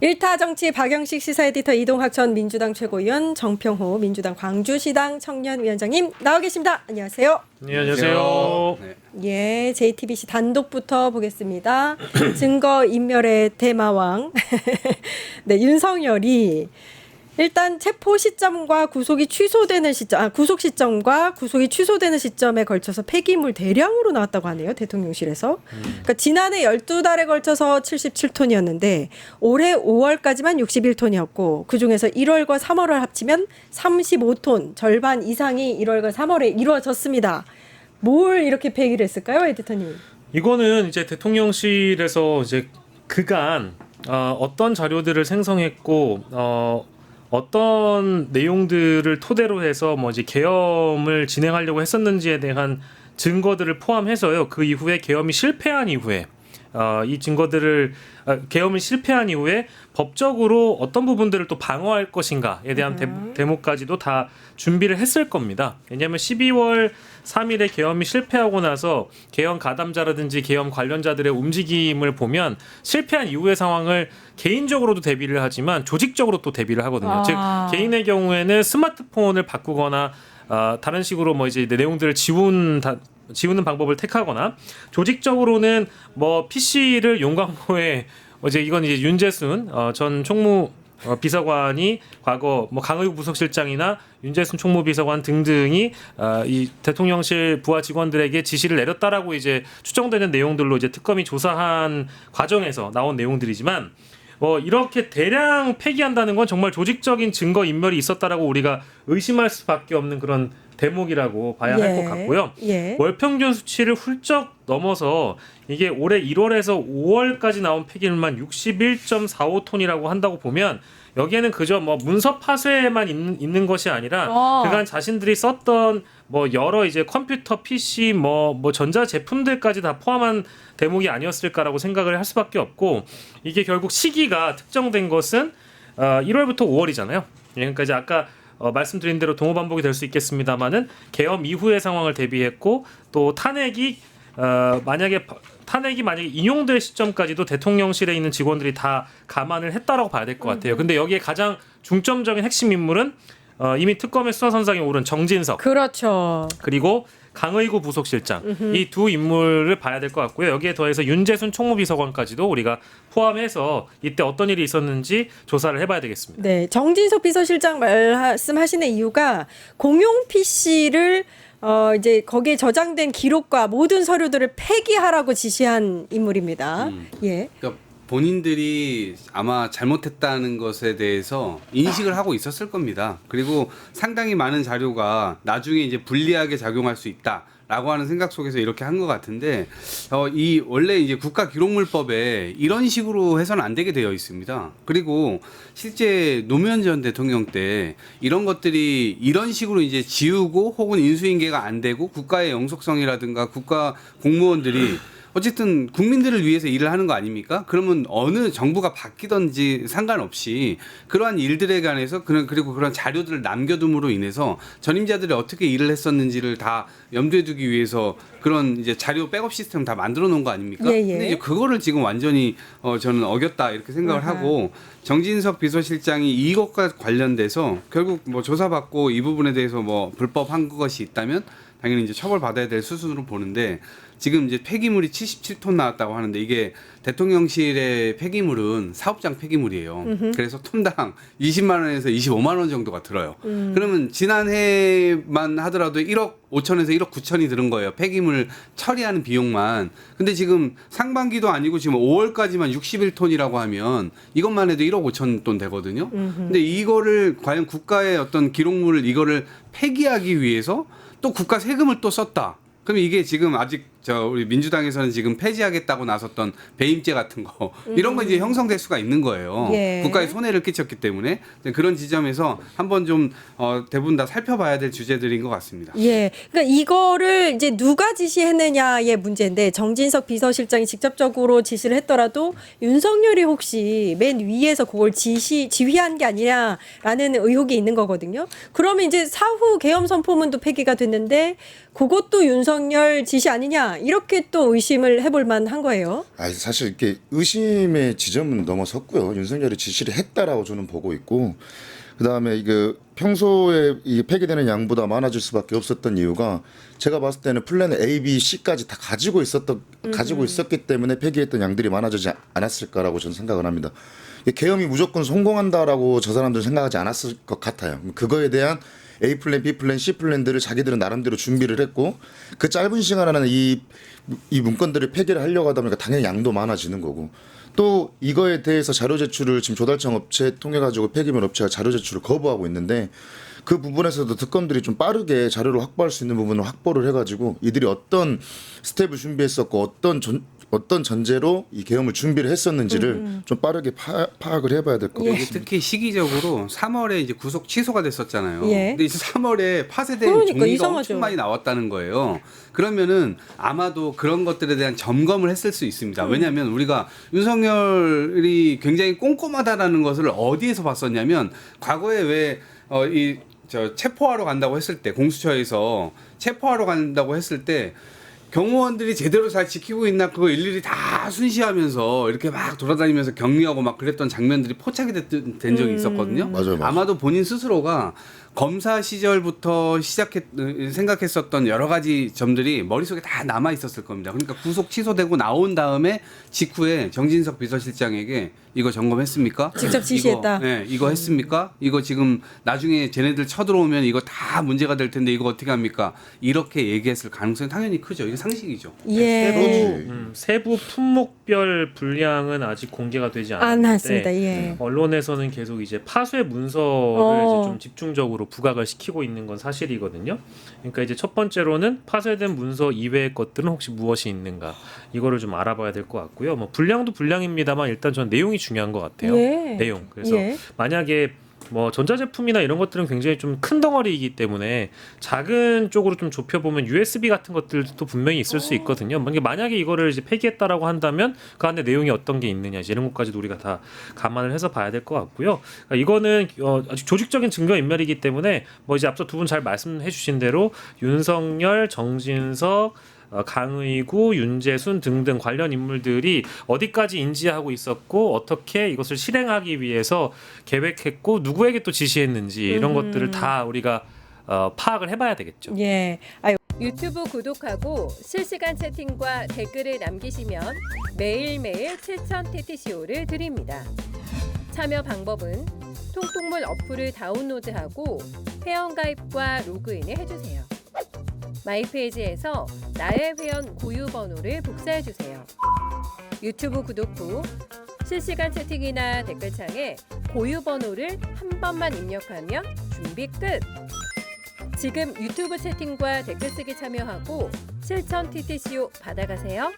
일타 정치 박영식 시사에디터 이동학 전 민주당 최고위원 정평호 민주당 광주시당 청년위원장님 나와 계십니다. 안녕하세요. 네, 안녕하세요. 네. 예, JTBC 단독부터 보겠습니다. 증거인멸의 대마왕 네, 윤석열이 일단 체포 시점과 구속이 취소되는 시점, 구속 시점과 구속이 취소되는 시점에 걸쳐서 폐기물 대량으로 나왔다고 하네요. 대통령실에서. 그러니까 지난해 12달에 걸쳐서 77톤이었는데 올해 5월까지만 61톤이었고 그중에서 1월과 3월을 합치면 35톤, 절반 이상이 1월과 3월에 이루어졌습니다. 뭘 이렇게 폐기를 했을까요, 에디터님? 이거는 이제 대통령실에서 이제 그간 어떤 자료들을 생성했고 어떤 내용들을 토대로 해서 뭐 이제 계엄을 진행하려고 했었는지에 대한 증거들을 포함해서요. 그 이후에 계엄이 실패한 이후에 이 증거들을 계엄이 실패한 이후에 법적으로 어떤 부분들을 또 방어할 것인가에 대한 대목까지도 다 준비를 했을 겁니다. 왜냐하면 12월 3일에 계엄이 실패하고 나서 계엄 가담자라든지 계엄 관련자들의 움직임을 보면 실패한 이후의 상황을 개인적으로도 대비를 하지만 조직적으로 또 대비를 하거든요. 즉 개인의 경우에는 스마트폰을 바꾸거나 다른 식으로 뭐 이제 내용들을 지우는 방법을 택하거나 조직적으로는 뭐 PC를 용광로에 이제 이건 이제 윤재순 전 총무 비서관이 과거 뭐 강의구 부속실장이나 윤재순 총무비서관 등등이 이 대통령실 부하 직원들에게 지시를 내렸다라고 이제 추정되는 내용들로 이제 특검이 조사한 과정에서 나온 내용들이지만 이렇게 대량 폐기한다는 건 정말 조직적인 증거 인멸이 있었다라고 우리가 의심할 수밖에 없는 그런 대목이라고 봐야 할 것 같고요. 예. 월평균 수치를 훌쩍 넘어서 이게 올해 1월에서 5월까지 나온 폐기물만 61.45톤이라고 한다고 보면 여기에는 그저 뭐 문서 파쇄만 있는 것이 아니라 그간 자신들이 썼던 뭐 여러 이제 컴퓨터, PC, 뭐 전자 제품들까지 다 포함한 대목이 아니었을까라고 생각을 할 수밖에 없고 이게 결국 시기가 특정된 것은 1월부터 5월이잖아요. 그러니까 이제 아까 말씀드린 대로 동호반복이 될 수 있겠습니다만은 계엄 이후의 상황을 대비했고 또 탄핵이 만약에 인용될 시점까지도 대통령실에 있는 직원들이 다 감안을 했다라고 봐야 될 것 같아요. 근데 여기에 가장 중점적인 핵심 인물은 이미 특검의 수사선상에 오른 정진석. 그렇죠. 그리고 강의구 부속실장 이 두 인물을 봐야 될 것 같고요. 여기에 더해서 윤재순 총무비서관까지도 우리가 포함해서 이때 어떤 일이 있었는지 조사를 해봐야 되겠습니다. 네, 정진석 비서실장 말씀하시는 이유가 공용 PC를 이제 거기에 저장된 기록과 모든 서류들을 폐기하라고 지시한 인물입니다. 예. 그러니까 본인들이 아마 잘못했다는 것에 대해서 인식을 하고 있었을 겁니다. 그리고 상당히 많은 자료가 나중에 이제 불리하게 작용할 수 있다라고 하는 생각 속에서 이렇게 한 것 같은데 이 원래 이제 국가기록물법에 이런 식으로 해서는 안 되게 되어 있습니다. 그리고 실제 노무현 전 대통령 때 이런 것들이 이런 식으로 이제 지우고 혹은 인수인계가 안 되고 국가의 영속성이라든가 국가 공무원들이 어쨌든 국민들을 위해서 일을 하는 거 아닙니까? 그러면 어느 정부가 바뀌든지 상관없이 그러한 일들에 관해서 그리고 그런 자료들을 남겨둠으로 인해서 전임자들이 어떻게 일을 했었는지를 다 염두에 두기 위해서 그런 이제 자료 백업 시스템 다 만들어 놓은 거 아닙니까? 예, 예. 근데 이제 그거를 지금 완전히 저는 어겼다 이렇게 생각을 하고 정진석 비서실장이 이것과 관련돼서 결국 뭐 조사받고 이 부분에 대해서 뭐 불법한 것이 있다면 당연히 이제 처벌받아야 될 수순으로 보는데 지금 이제 폐기물이 77톤 나왔다고 하는데 이게 대통령실의 폐기물은 사업장 폐기물이에요. 그래서 톤당 20만 원에서 25만 원 정도가 들어요. 그러면 지난해만 하더라도 1억 5천에서 1억 9천이 들은 거예요. 폐기물 처리하는 비용만. 근데 지금 상반기도 아니고 지금 5월까지만 61톤이라고 하면 이것만 해도 1억 5천 돈 되거든요. 근데 이거를 과연 국가의 어떤 기록물을 이거를 폐기하기 위해서 또 국가 세금을 또 썼다. 그럼 이게 지금 아직 우리 민주당에서는 지금 폐지하겠다고 나섰던 배임죄 같은 거 이런 거 이제 형성될 수가 있는 거예요. 예. 국가에 손해를 끼쳤기 때문에 그런 지점에서 한번 좀 대부분 다 살펴봐야 될 주제들인 것 같습니다. 예. 그러니까 이거를 이제 누가 지시했느냐의 문제인데 정진석 비서실장이 직접적으로 지시를 했더라도 윤석열이 혹시 맨 위에서 그걸 지휘한 게 아니냐라는 의혹이 있는 거거든요. 그러면 이제 사후 계엄 선포문도 폐기가 됐는데 그것도 윤석열 지시 아니냐? 아니냐 이렇게 또 의심을 해볼 만한 거예요. 사실 이렇게 의심의 지점은 넘어섰고요. 윤석열이 지시를 했다라고 저는 보고 있고, 그다음에 이게 평소에 이 폐기되는 양보다 많아질 수밖에 없었던 이유가 제가 봤을 때는 플랜 A, B, C까지 다 가지고 있었기 때문에 폐기했던 양들이 많아지지 않았을까라고 저는 생각을 합니다. 이 계엄이 무조건 성공한다라고 저 사람들은 생각하지 않았을 것 같아요. 그거에 대한 A 플랜, B 플랜, C 플랜들을 자기들은 나름대로 준비를 했고, 그 짧은 시간 안에 이 문건들을 폐기를 하려고 하다 보니까 당연히 양도 많아지는 거고, 또 이거에 대해서 자료 제출을 지금 조달청 업체 통해 가지고 폐기물 업체가 자료 제출을 거부하고 있는데, 그 부분에서도 특검들이 좀 빠르게 자료를 확보할 수 있는 부분을 확보를 해가지고 이들이 어떤 스텝을 준비했었고 어떤 전제로 이 계엄을 준비를 했었는지를 좀 빠르게 파악을 해봐야 될 것 예. 같습니다. 특히 시기적으로 3월에 이제 구속 취소가 됐었잖아요. 예. 근데 이제 3월에 파쇄된 그러니까 종이가 이상하죠. 엄청 많이 나왔다는 거예요. 그러면은 아마도 그런 것들에 대한 점검을 했을 수 있습니다. 왜냐하면 우리가 윤석열이 굉장히 꼼꼼하다라는 것을 어디에서 봤었냐면, 과거에 왜 체포하러 간다고 했을 때, 공수처에서 체포하러 간다고 했을 때 경호원들이 제대로 잘 지키고 있나 그거 일일이 다 순시하면서 이렇게 막 돌아다니면서 격리하고 막 그랬던 장면들이 포착이 된 적이 있었거든요. 맞아요. 아마도 본인 스스로가 검사 시절부터 생각했었던 여러 가지 점들이 머릿속에 다 남아 있었을 겁니다. 그러니까 구속 취소되고 나온 다음에 직후에 정진석 비서실장에게 이거 점검했습니까? 직접 지시했다. 이거 했습니까? 이거 지금 나중에 쟤네들 쳐들어오면 이거 다 문제가 될 텐데 이거 어떻게 합니까? 이렇게 얘기했을 가능성이 당연히 크죠. 이게 상식이죠. 예. 세부 품목별 분량은 아직 공개가 되지 안 않았는데 했습니다. 예. 언론에서는 계속 이제 파쇄 문서를 이제 좀 집중적으로 부각을 시키고 있는 건 사실이거든요. 그러니까 이제 첫 번째로는 파쇄된 문서 이외의 것들은 혹시 무엇이 있는가, 이거를 좀 알아봐야 될 것 같고요. 뭐 분량도 분량입니다만 일단 전 내용이 중요한 것 같아요. 예. 내용. 그래서 예. 만약에 뭐 전자제품이나 이런 것들은 굉장히 좀 큰 덩어리이기 때문에 작은 쪽으로 좀 좁혀보면 USB 같은 것들도 분명히 있을 수 있거든요. 만약에 이거를 이제 폐기했다라고 한다면 그 안에 내용이 어떤 게 있느냐, 이런 것까지도 우리가 다 감안을 해서 봐야 될 것 같고요. 그러니까 이거는 아직 조직적인 증거인멸이기 때문에 뭐 이제 앞서 두 분 잘 말씀해주신 대로 윤석열, 정진석, 강의구, 윤재순 등등 관련 인물들이 어디까지 인지하고 있었고 어떻게 이것을 실행하기 위해서 계획했고 누구에게 또 지시했는지 이런 것들을 다 우리가 파악을 해봐야 되겠죠. 예. 유튜브 구독하고 실시간 채팅과 댓글을 남기시면 매일매일 7,000TTCO를 드립니다. 참여 방법은 통통물 어플을 다운로드하고 회원가입과 로그인을 해주세요. 마이페이지에서 나의 회원 고유 번호를 복사해주세요. 유튜브 구독 후 실시간 채팅이나 댓글창에 고유 번호를 한 번만 입력하면 준비 끝! 지금 유튜브 채팅과 댓글 쓰기 참여하고 7,000TTCO 받아가세요.